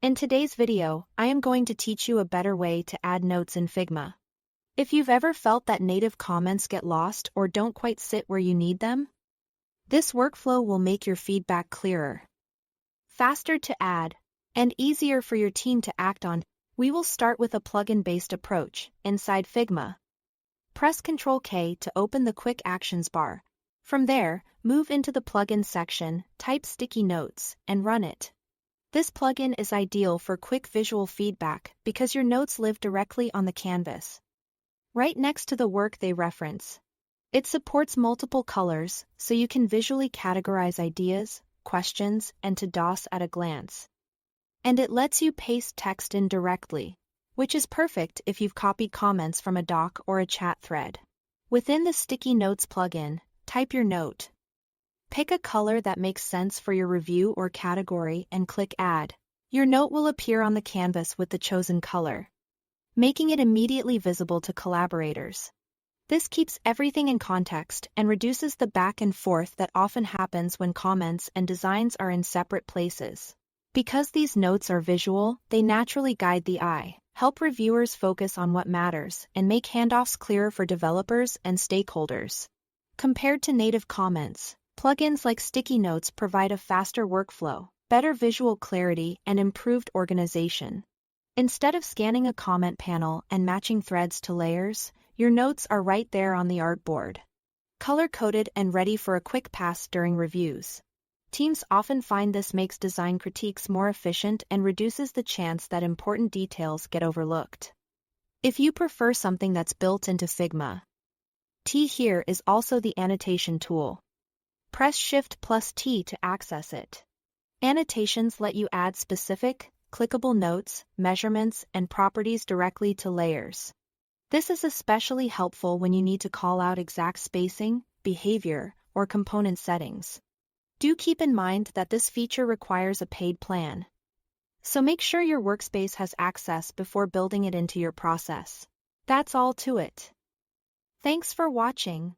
In today's video, I am going to teach you a better way to add notes in Figma. If you've ever felt that native comments get lost or don't quite sit where you need them, this workflow will make your feedback clearer, faster to add, and easier for your team to act on. We will start with a plugin-based approach inside Figma. Press Ctrl-K to open the Quick Actions bar. From there, move into the Plugins section, type Sticky Notes, and run it. This plugin is ideal for quick visual feedback because your notes live directly on the canvas, right next to the work they reference. It supports multiple colors, so you can visually categorize ideas, questions, and to-dos at a glance. And it lets you paste text in directly, which is perfect if you've copied comments from a doc or a chat thread. Within the Sticky Notes plugin, type your note. Pick a color that makes sense for your review or category and click Add. Your note will appear on the canvas with the chosen color, making it immediately visible to collaborators. This keeps everything in context and reduces the back and forth that often happens when comments and designs are in separate places. Because these notes are visual, they naturally guide the eye, help reviewers focus on what matters, and make handoffs clearer for developers and stakeholders. Compared to native comments, plugins like Sticky Notes provide a faster workflow, better visual clarity, and improved organization. Instead of scanning a comment panel and matching threads to layers, your notes are right there on the artboard, color-coded and ready for a quick pass during reviews. Teams often find this makes design critiques more efficient and reduces the chance that important details get overlooked. If you prefer something that's built into Figma, here is also the annotation tool. Press Shift+T to access it. Annotations let you add specific, clickable notes, measurements, and properties directly to layers. This is especially helpful when you need to call out exact spacing, behavior, or component settings. Do keep in mind that this feature requires a paid plan, so make sure your workspace has access before building it into your process. That's all to it. Thanks for watching.